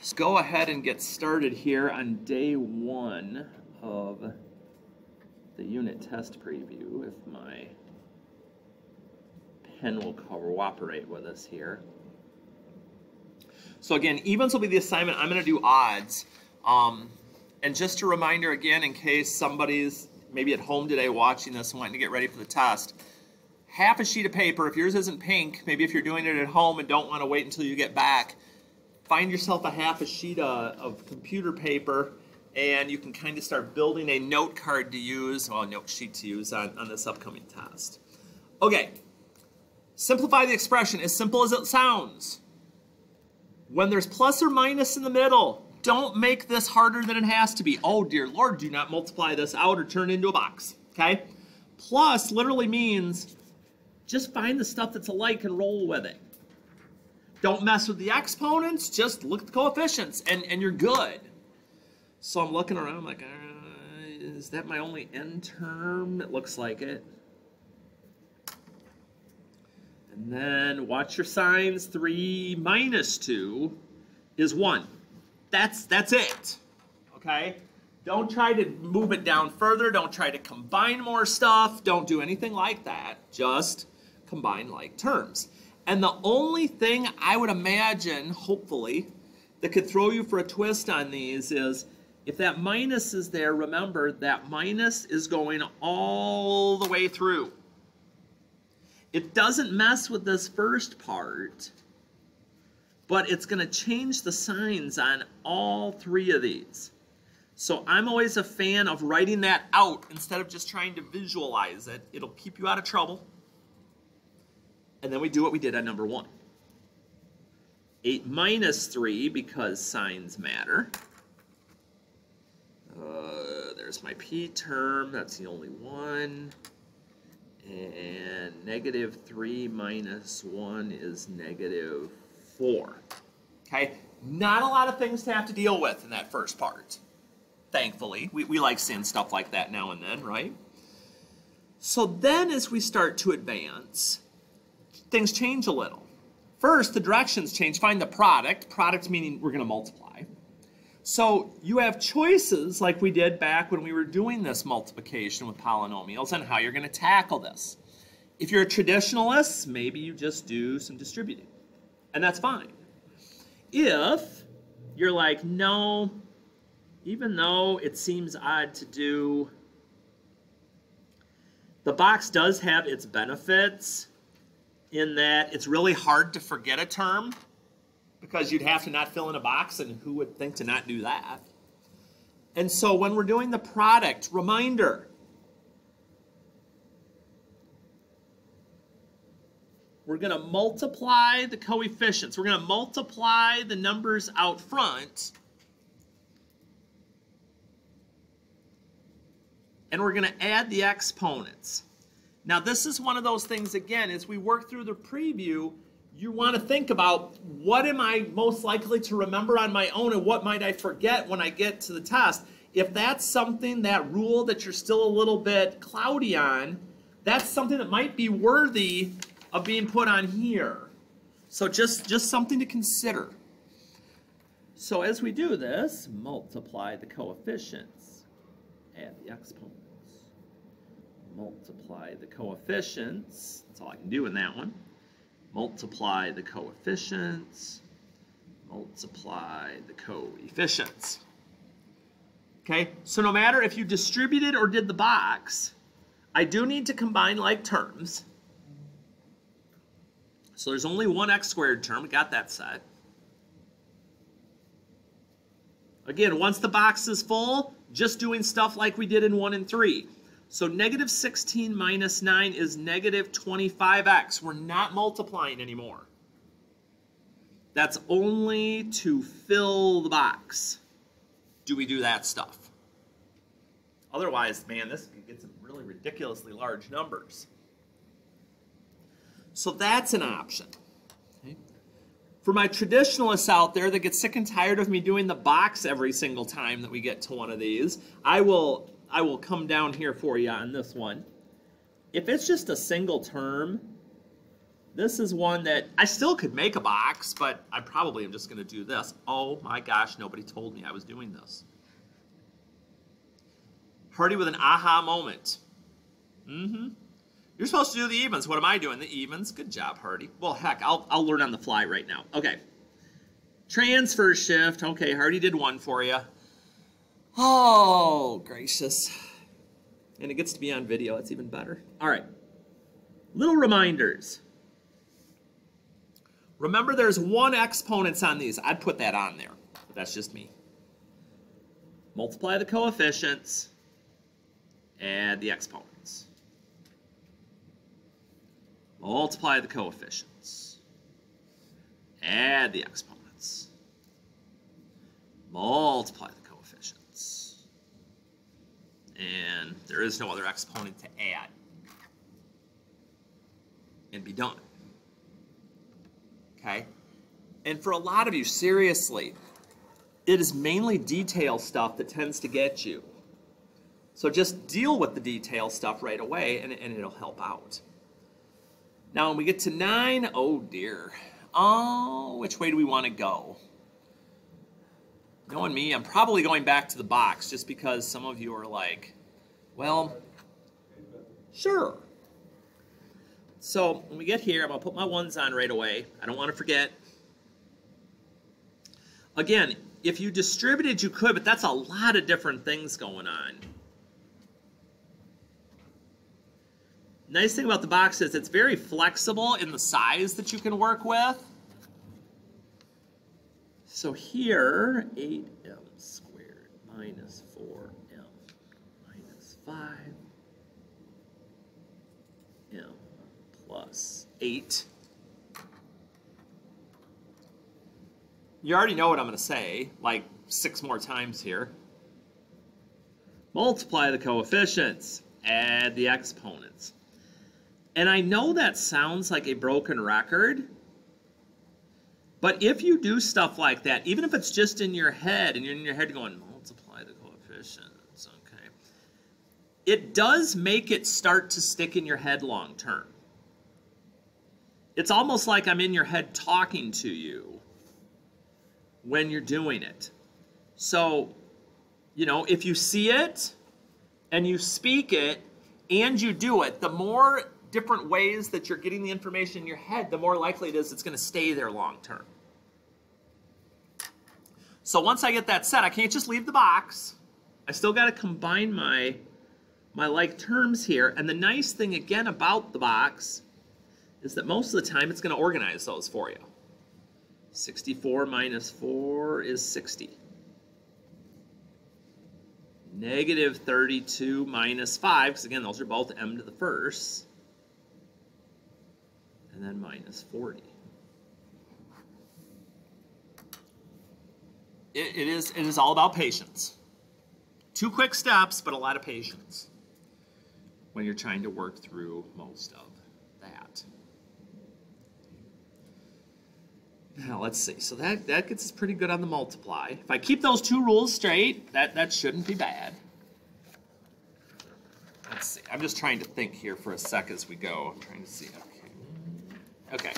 Let's go ahead and get started here on day one of the unit test preview, if my pen will cooperate with us here. So again, evens will be the assignment. I'm going to do odds. And just a reminder again, in case somebody's maybe at home today watching this and wanting to get ready for the test, half a sheet of paper, if yours isn't pink, maybe if you're doing it at home and don't want to wait until you get back, find yourself a half a sheet of computer paper, and you can kind of start building a note card to use, well, a note sheet to use on this upcoming test. Okay, simplify the expression as simple as it sounds. When there's plus or minus in the middle, don't make this harder than it has to be. Oh dear Lord, do not multiply this out or turn it into a box, okay? Plus literally means just find the stuff that's alike and roll with it. Don't mess with the exponents, just look at the coefficients, and you're good. So I'm looking around like, is that my only n term? It looks like it. And then watch your signs. 3 minus 2 is 1. That's it, okay? Don't try to move it down further. Don't try to combine more stuff. Don't do anything like that. Just combine like terms. And the only thing I would imagine, hopefully, that could throw you for a twist on these is if that minus is there, remember that minus is going all the way through. It doesn't mess with this first part, but it's going to change the signs on all three of these. So I'm always a fan of writing that out instead of just trying to visualize it. It'll keep you out of trouble. And then we do what we did on number 1. 8 minus 3, because signs matter. There's my p term. That's the only one. And negative 3 minus 1 is negative 4. Okay? Not a lot of things to have to deal with in that first part. Thankfully. We like seeing stuff like that now and then, right? So then as we start to advance, things change a little. First, the directions change. Find the product. Product meaning we're going to multiply. So you have choices like we did back when we were doing this multiplication with polynomials on how you're going to tackle this. If you're a traditionalist, maybe you just do some distributing. And that's fine. If you're like, no, even though it seems odd to do, the box does have its benefits in that it's really hard to forget a term because you'd have to not fill in a box, and who would think to not do that? And so when we're doing the product, reminder, we're going to multiply the coefficients. We're going to multiply the numbers out front, and we're going to add the exponents. Now this is one of those things, again, as we work through the preview, you want to think about what am I most likely to remember on my own and what might I forget when I get to the test. If that's something, that rule that you're still a little bit cloudy on, that's something that might be worthy of being put on here. So just something to consider. So as we do this, multiply the coefficients, add the exponents. Multiply the coefficients. That's all I can do in that one. Multiply the coefficients. Multiply the coefficients. Okay, so no matter if you distributed or did the box, I do need to combine like terms. So there's only one x squared term. We got that set. Again, once the box is full, just doing stuff like we did in 1 and 3. So negative 16 minus 9 is negative 25x. We're not multiplying anymore. That's only to fill the box. Do we do that stuff? Otherwise, man, this could get some really ridiculously large numbers. So that's an option. Okay. For my traditionalists out there that get sick and tired of me doing the box every single time that we get to one of these, I will come down here for you on this one. If it's just a single term, This is one that I still could make a box, but I probably am just going to do this. Oh my gosh, nobody told me I was doing this. Hardy with an aha moment. You're supposed to do the evens. What am I doing? The evens. Good job, Hardy. Well, heck, I'll learn on the fly right now. Okay. Transfer shift. Okay, Hardy did one for you. Oh, gracious. And it gets to be on video. That's even better. All right. Little reminders. Remember, there's one exponents on these. I'd put that on there, but that's just me. Multiply the coefficients. Add the exponents. Multiply the coefficients. Add the exponents. Multiply the coefficients. And there is no other exponent to add. And be done. Okay? And for a lot of you, seriously, it is mainly detail stuff that tends to get you. So just deal with the detail stuff right away, and it'll help out. Now, when we get to 9, oh dear. Oh, which way do we want to go? Knowing me, I'm probably going back to the box just because some of you are like, well, sure. So when we get here, I'm going to put my ones on right away. I don't want to forget. Again, if you distributed, you could, but that's a lot of different things going on. Nice thing about the box is it's very flexible in the size that you can work with. So here, 8m squared minus 4m minus 5m plus 8. You already know what I'm going to say, like 6 more times here. Multiply the coefficients, add the exponents. And I know that sounds like a broken record, but if you do stuff like that, even if it's just in your head, and you're in your head going, multiply the coefficients, okay, it does make it start to stick in your head long term. It's almost like I'm in your head talking to you when you're doing it. So, you know, if you see it, and you speak it, and you do it, the more different ways that you're getting the information in your head, the more likely it is it's going to stay there long term. So once I get that set, I can't just leave the box. I still got to combine my like terms here. And the nice thing again about the box is that most of the time it's going to organize those for you. 64 minus 4 is 60. Negative 32 minus 5, because again, those are both m to the first. And then minus 40. It is all about patience. 2 quick steps, but a lot of patience when you're trying to work through most of that. Now let's see. So that gets us pretty good on the multiply. If I keep those 2 rules straight, that shouldn't be bad. Let's see. I'm just trying to think here for a sec as we go. I'm trying to see. Okay.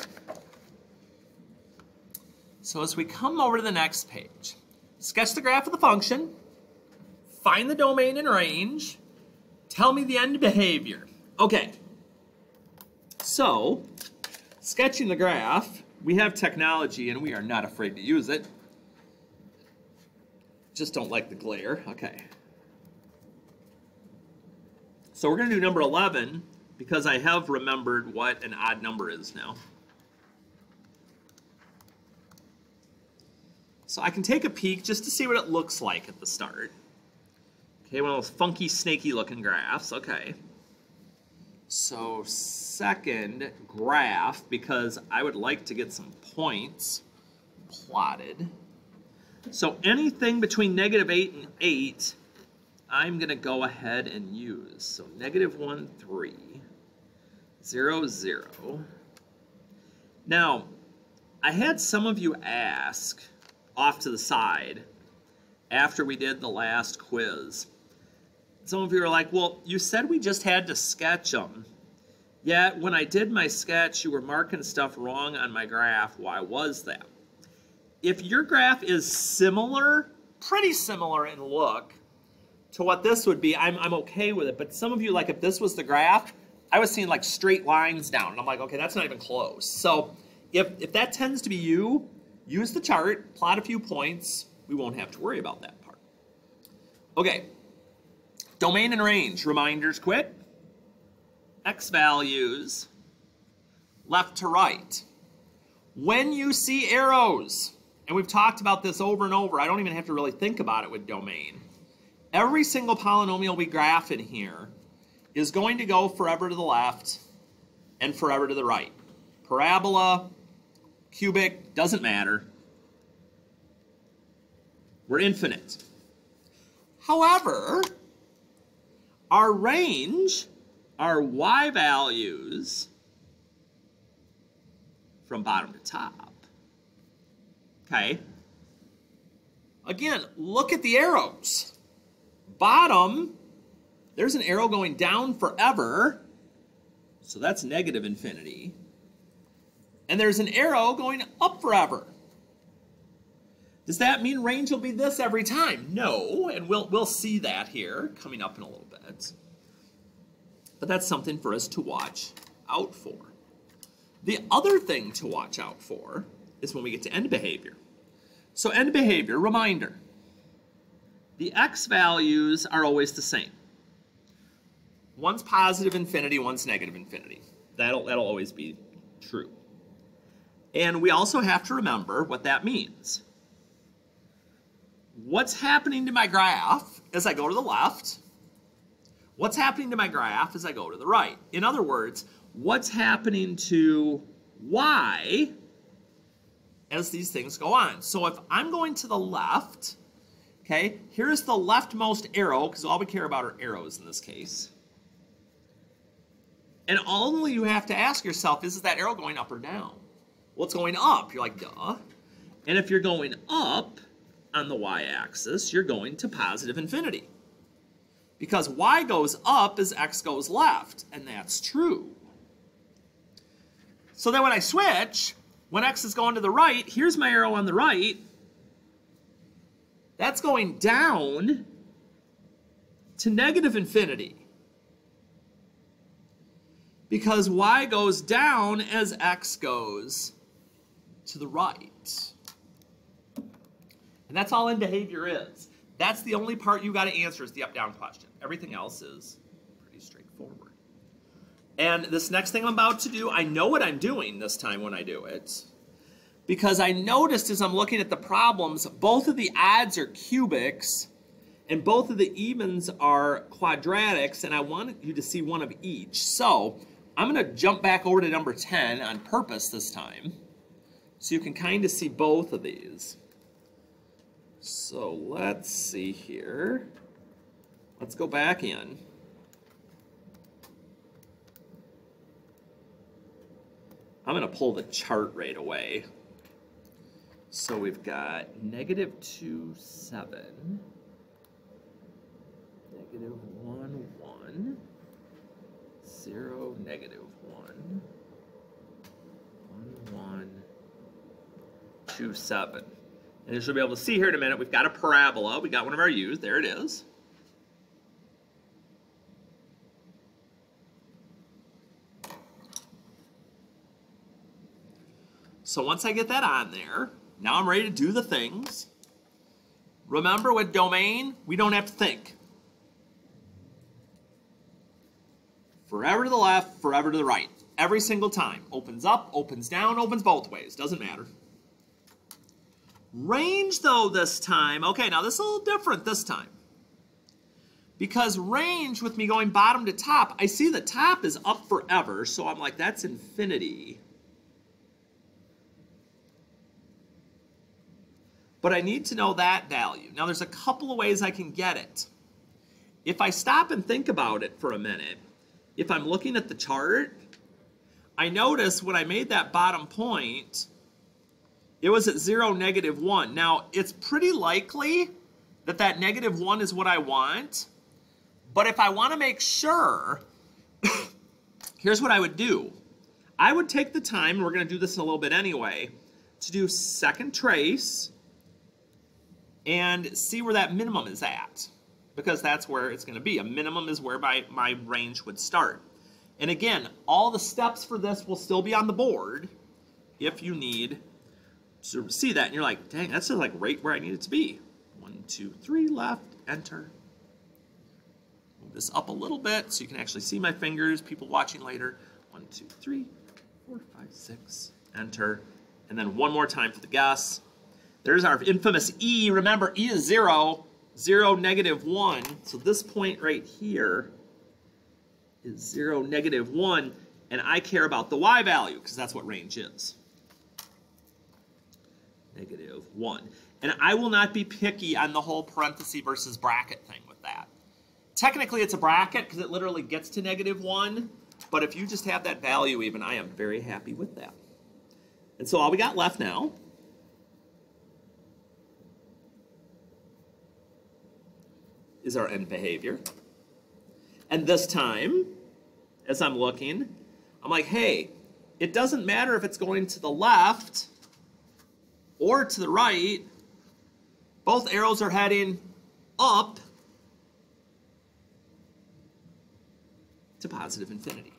So as we come over to the next page, sketch the graph of the function, find the domain and range, tell me the end behavior. Okay. So, sketching the graph, we have technology and we are not afraid to use it. Just don't like the glare. Okay. So we're going to do number 11 because I have remembered what an odd number is now. So I can take a peek just to see what it looks like at the start. Okay, one of those funky, snaky looking graphs. Okay. So second graph, because I would like to get some points plotted. So anything between -8 and 8, I'm going to go ahead and use. So -1, 3, 0, 0. Now, I had some of you ask off to the side after we did the last quiz. Some of you are like, well, you said we just had to sketch them. Yet when I did my sketch, you were marking stuff wrong on my graph. Why was that? If your graph is similar, pretty similar in look to what this would be, I'm okay with it. But some of you, like if this was the graph, I was seeing like straight lines down. And I'm like, okay, that's not even close. So if that tends to be you, use the chart, plot a few points. We won't have to worry about that part. Okay, domain and range, reminders quick. X values, left to right. When you see arrows, and we've talked about this over and over, I don't even have to really think about it with domain. Every single polynomial we graph in here is going to go forever to the left and forever to the right. Parabola, cubic, doesn't matter. We're infinite. However, our range, our y values from bottom to top. Okay. Again, look at the arrows. Bottom, there's an arrow going down forever, so that's negative infinity. And there's an arrow going up forever. Does that mean range will be this every time? No, and we'll see that here coming up in a little bit. But that's something for us to watch out for. The other thing to watch out for is when we get to end behavior. So end behavior, reminder. The x values are always the same. One's positive infinity, one's negative infinity. That'll always be true. And we also have to remember what that means. What's happening to my graph as I go to the left? What's happening to my graph as I go to the right? In other words, what's happening to y as these things go on? So if I'm going to the left, okay, here's the leftmost arrow, because all we care about are arrows in this case. And only you have to ask yourself, is that arrow going up or down? Well, it's going up. You're like, duh. And if you're going up on the y-axis, you're going to positive infinity. Because y goes up as x goes left, and that's true. So then when I switch, when x is going to the right, here's my arrow on the right. That's going down to negative infinity. Because y goes down as x goes to the right. And that's all end behavior is. That's the only part you got to answer is the up-down question. Everything else is pretty straightforward. And this next thing I'm about to do, I know what I'm doing this time when I do it. Because I noticed as I'm looking at the problems, both of the odds are cubics and both of the evens are quadratics, and I wanted you to see one of each. So I'm going to jump back over to number 10 on purpose this time so you can kind of see both of these. So let's see here. Let's go back in. I'm going to pull the chart right away. So we've got negative 2, 7, negative 1, 1, 0, negative 1, 1, 1, 2, 7. And as you'll be able to see here in a minute, we've got a parabola. We got one of our u's. There it is. So once I get that on there, now I'm ready to do the things. Remember, with domain, we don't have to think. Forever to the left, forever to the right. Every single time. Opens up, opens down, opens both ways. Doesn't matter. Range, though, this time, okay, now this is a little different this time. Because range, with me going bottom to top, I see the top is up forever, so I'm like, that's infinity. But I need to know that value. Now, there's a couple of ways I can get it. If I stop and think about it for a minute, if I'm looking at the chart, I notice when I made that bottom point, it was at 0, negative 1. Now, it's pretty likely that that negative 1 is what I want. But if I want to make sure, here's what I would do. I would take the time, and we're going to do this in a little bit anyway, to do second trace and see where that minimum is at, because that's where it's going to be. A minimum is where my range would start. And again, all the steps for this will still be on the board if you need to see that. And you're like, dang, that's just like right where I need it to be. 1, 2, 3, left, enter. Move this up a little bit so you can actually see my fingers, people watching later. 1, 2, 3, 4, 5, 6, enter. And then one more time for the guess. There's our infamous E. Remember, E is 0, 0, -1. So this point right here is 0, -1. And I care about the Y value because that's what range is. -1. And I will not be picky on the whole parenthesis versus bracket thing with that. Technically, it's a bracket because it literally gets to -1. But if you just have that value even, I am very happy with that. And so all we got left now is our end behavior. And this time, as I'm looking, I'm like, hey, it doesn't matter if it's going to the left or to the right. Both arrows are heading up to positive infinity.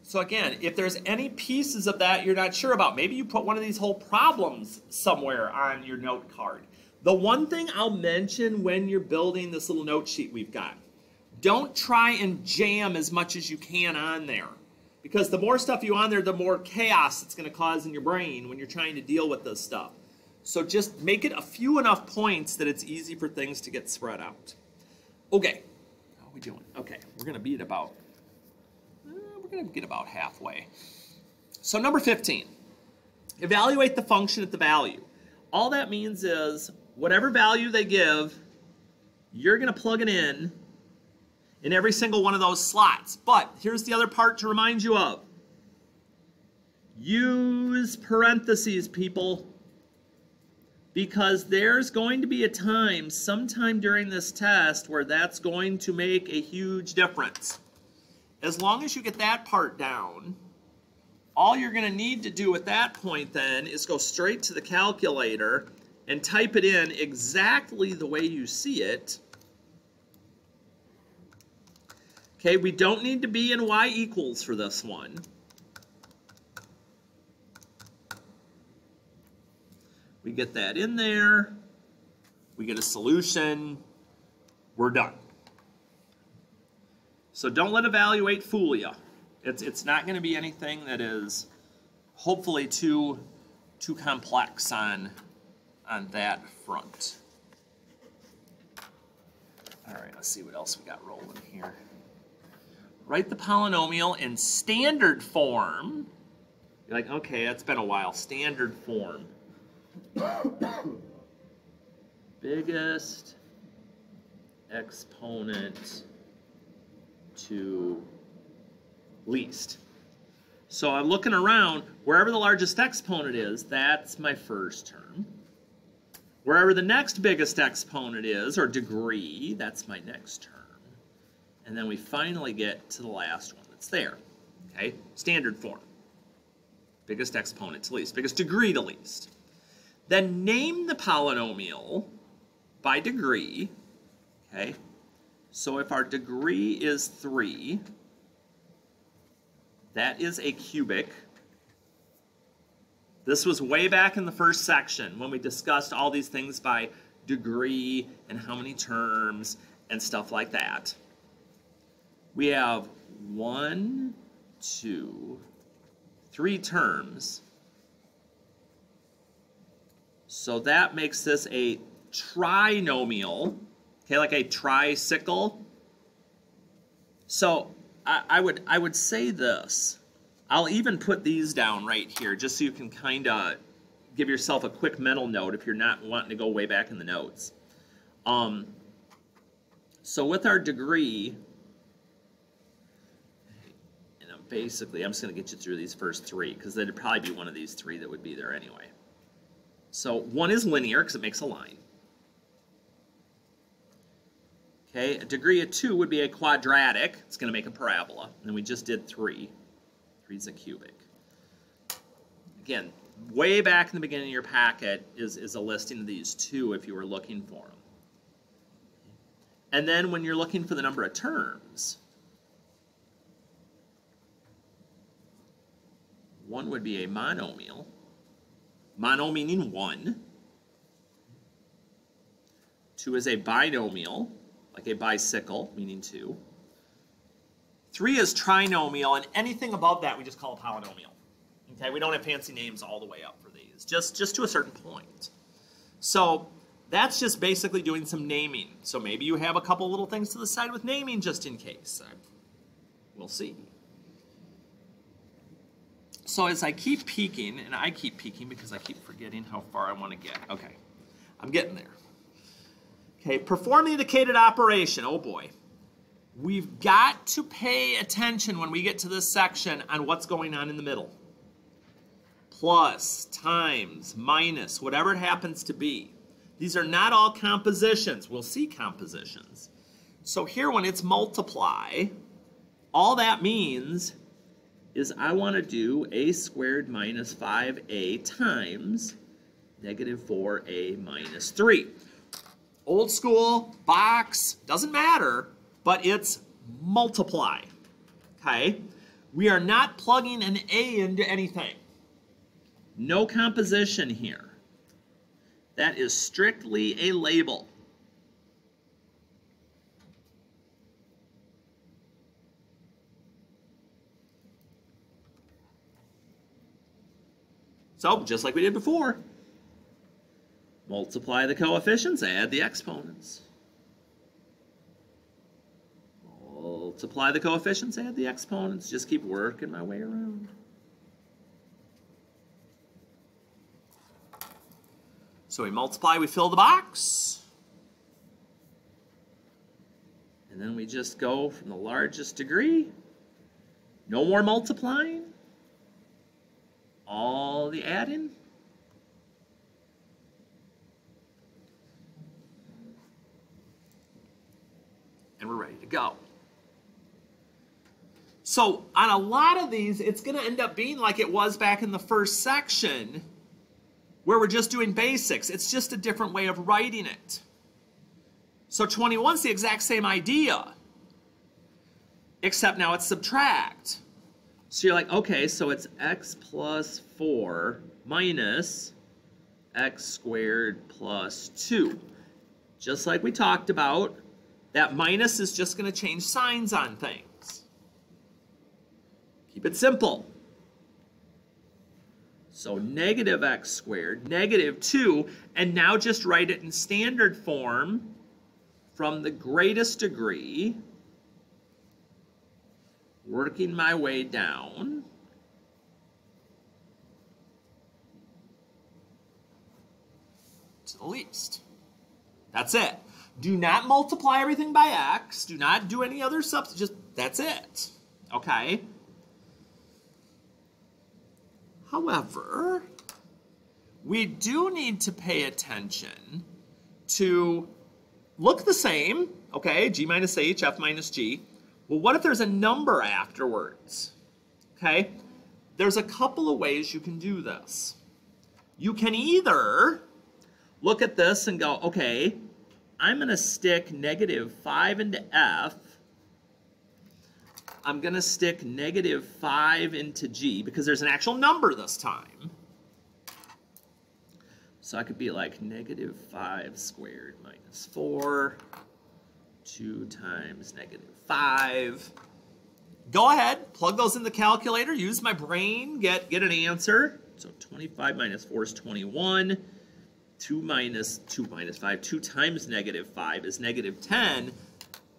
So again, if there's any pieces of that you're not sure about, maybe you put one of these whole problems somewhere on your note card. The one thing I'll mention when you're building this little note sheet we've got, don't try and jam as much as you can on there. Because the more stuff you on there, the more chaos it's going to cause in your brain when you're trying to deal with this stuff. So just make it a few enough points that it's easy for things to get spread out. Okay, how are we doing? Okay, we're going to be at about, we're going to get about halfway. So number 15, evaluate the function at the value. All that means is whatever value they give, you're going to plug it in every single one of those slots. But here's the other part to remind you of. Use parentheses, people. Because there's going to be a time, sometime during this test, where that's going to make a huge difference. As long as you get that part down, all you're going to need to do at that point then is go straight to the calculator and type it in exactly the way you see it. Okay, we don't need to be in y equals for this one. We get that in there. We get a solution. We're done. So don't let evaluate fool you. It's not going to be anything that is hopefully too complex on that front. All right, let's see what else we got rolling here. Write the polynomial in standard form. You're like, okay, it's been a while. Standard form. Biggest exponent to least. So I'm looking around, wherever the largest exponent is, that's my first term. Wherever the next biggest exponent is, or degree, that's my next term. And then we finally get to the last one that's there. Okay, standard form. Biggest exponent to least, biggest degree to least. Then name the polynomial by degree. Okay, so if our degree is 3, that is a cubic. This was way back in the first section when we discussed all these things by degree and how many terms and stuff like that. We have 1, 2, 3 terms. So that makes this a trinomial, okay, like a tricycle. So I would say this. I'll even put these down right here just so you can kind of give yourself a quick mental note if you're not wanting to go way back in the notes. So with our degree, and basically I'm just going to get you through these first 3 because there'd probably be one of these 3 that would be there anyway. So 1 is linear because it makes a line. Okay, a degree of 2 would be a quadratic. It's going to make a parabola. And we just did 3. 3 is a cubic. Again, way back in the beginning of your packet is a listing of these two if you were looking for them. And then when you're looking for the number of terms, one would be a monomial. Mono meaning 1. 2 is a binomial, like a bicycle, meaning 2. 3 is trinomial, and anything above that we just call a polynomial. Okay, we don't have fancy names all the way up for these, just to a certain point. So that's just basically doing some naming. So maybe you have a couple little things to the side with naming just in case. We'll see. So as I keep peeking, and I keep peeking because I keep forgetting how far I want to get. Okay, I'm getting there. Okay, perform the indicated operation. Oh boy. We've got to pay attention when we get to this section on what's going on in the middle. Plus, times, minus, whatever it happens to be. These are not all compositions. We'll see compositions. So here when it's multiply, all that means is I want to do a squared minus 5a times negative 4a minus 3. Old school, box, doesn't matter, but it's multiply, okay? We are not plugging an a into anything. No composition here. That is strictly a label. So, just like we did before, multiply the coefficients, add the exponents. Multiply the coefficients, add the exponents. Just keep working my way around. So we multiply, we fill the box. And then we just go from the largest degree. No more multiplying. All the adding. And we're ready to go. So on a lot of these, it's going to end up being like it was back in the first section, where we're just doing basics. It's just a different way of writing it. So 21 is the exact same idea, except now it's subtract. So you're like, okay, so it's x plus 4 minus x squared plus 2. Just like we talked about, that minus is just going to change signs on things. Keep it simple. So negative x squared, negative 2, and now just write it in standard form from the greatest degree, working my way down to the least. That's it. Do not multiply everything by x. Do not do any other substitute. Just, that's it. Okay? However, we do need to pay attention to look the same, okay? G minus h, f minus g. Well, what if there's a number afterwards? Okay? There's a couple of ways you can do this. You can either look at this and go, okay, I'm going to stick negative 5 into f. I'm going to stick negative 5 into g because there's an actual number this time. So I could be like negative 5 squared minus 4, 2 times negative 5. Go ahead, plug those in the calculator, use my brain, get an answer. So 25 minus 4 is 21. 2 minus 5, 2 times negative 5 is negative 10.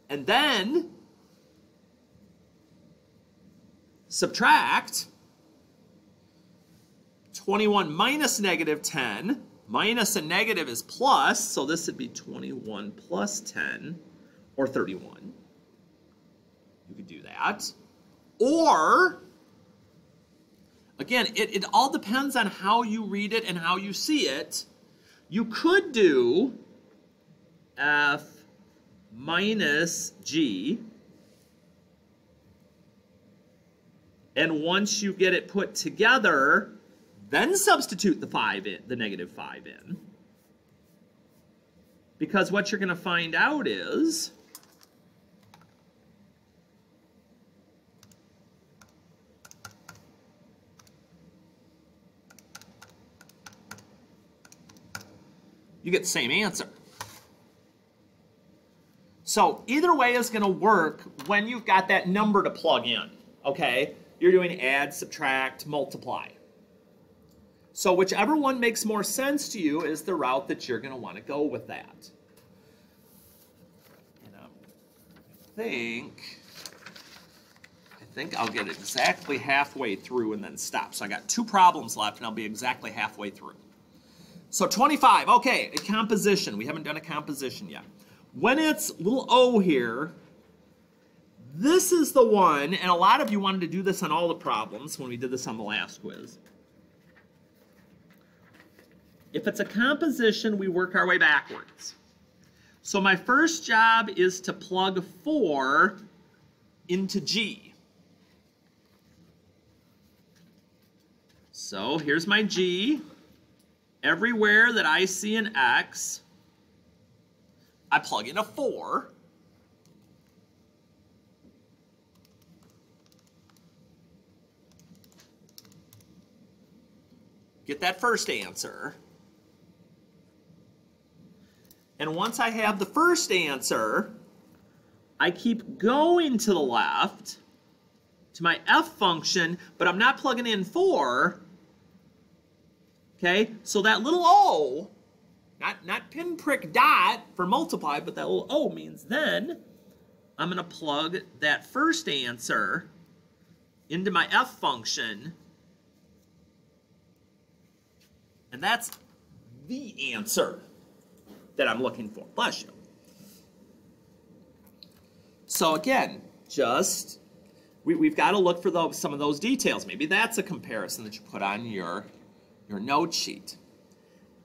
And then subtract 21 minus negative 10. Minus a negative is plus, so this would be 21 plus 10, or 31. You could do that. Or, again, it all depends on how you read it and how you see it. You could do f minus g. And once you get it put together, then substitute the 5 in, the negative 5 in. Because what you're going to find out is you get the same answer. So either way is going to work when you've got that number to plug in, okay? You're doing add, subtract, multiply. So whichever one makes more sense to you is the route that you're going to want to go with that. And I think I'll get exactly halfway through and then stop. So I got 2 problems left and I'll be exactly halfway through. So 25, okay, a composition. We haven't done a composition yet. When it's little o here, this is the one, and a lot of you wanted to do this on all the problems when we did this on the last quiz. If it's a composition, we work our way backwards. So my first job is to plug 4 into G. So here's my G. Everywhere that I see an X, I plug in a 4. Get that first answer. And once I have the first answer, I keep going to the left to my f function, but I'm not plugging in 4. Okay, so that little o, not pinprick dot for multiply, but that little o means then I'm going to plug that first answer into my f function, and that's the answer that I'm looking for. Bless you. So again, just we've got to look for some of those details. Maybe that's a comparison that you put on your note sheet.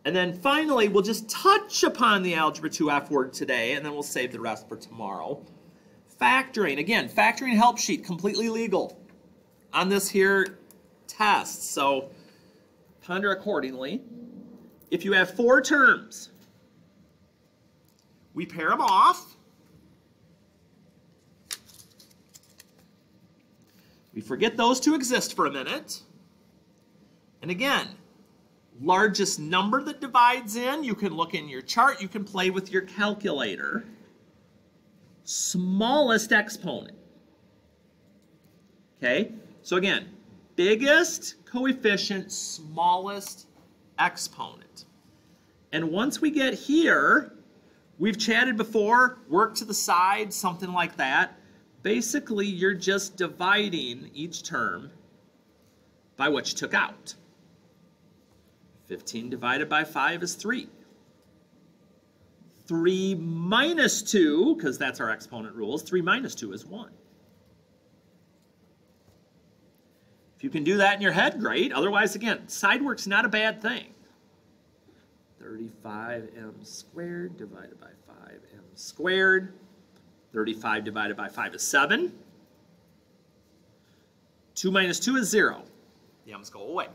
And then finally, we'll just touch upon the Algebra 2 F word today, and then we'll save the rest for tomorrow. Factoring. Again, factoring help sheet, completely legal on this here test. So ponder accordingly. If you have 4 terms, we pair them off. We forget those to exist for a minute. And again, largest number that divides in, you can look in your chart, you can play with your calculator. Smallest exponent. Okay, so again, biggest coefficient, smallest exponent. And once we get here, we've chatted before, work to the side, something like that. Basically, you're just dividing each term by what you took out. 15 divided by 5 is 3. 3 minus 2, because that's our exponent rules, 3 minus 2 is 1. If you can do that in your head, great. Otherwise, again, side work's not a bad thing. 35m squared divided by 5m squared. 35 divided by 5 is 7. 2 minus 2 is 0. The m's go away.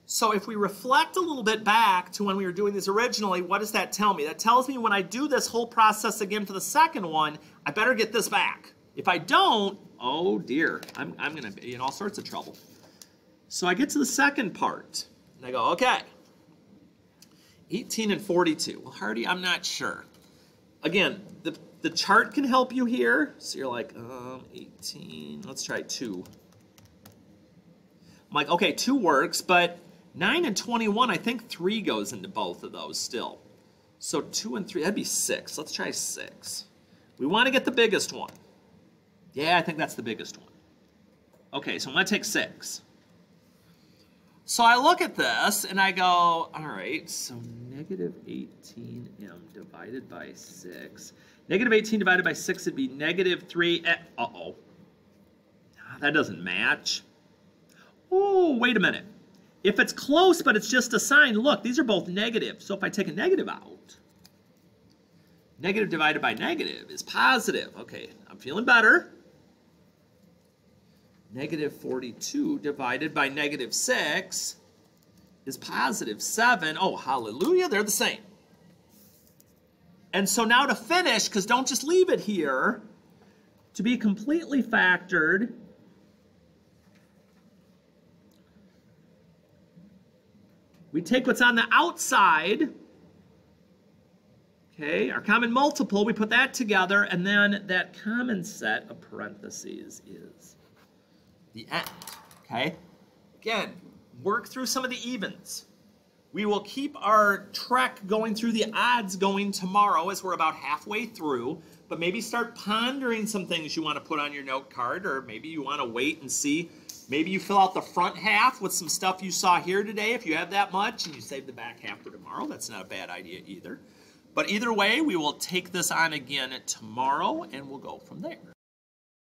So if we reflect a little bit back to when we were doing this originally, what does that tell me? That tells me when I do this whole process again for the second one, I better get this back. If I don't, oh dear, I'm going to be in all sorts of trouble. So I get to the second part, and I go, okay, 18 and 42. Well, Hardy, I'm not sure. Again, the chart can help you here. So you're like, 18, let's try 2. I'm like, okay, 2 works, but 9 and 21, I think 3 goes into both of those still. So 2 and 3, that'd be 6. Let's try 6. We want to get the biggest one. Yeah, I think that's the biggest one. Okay, so I'm going to take 6. So I look at this and I go, all right, so negative 18m divided by 6. Negative 18 divided by 6 would be negative 3. Uh-oh. That doesn't match. Oh, wait a minute. If it's close, but it's just a sign, look, these are both negative. So if I take a negative out, Negative divided by negative is positive. Okay, I'm feeling better. Negative 42 divided by negative 6 is positive 7. Oh, hallelujah, they're the same. And so now to finish, because don't just leave it here, to be completely factored, we take what's on the outside, okay, our common multiple, we put that together, and then that common set of parentheses is the end, okay? Again, work through some of the evens. We will keep our trek going through the odds going tomorrow as we're about halfway through, but maybe start pondering some things you want to put on your note card, or maybe you want to wait and see. Maybe you fill out the front half with some stuff you saw here today if you have that much, and you save the back half for tomorrow. That's not a bad idea either. But either way, we will take this on again tomorrow, and we'll go from there.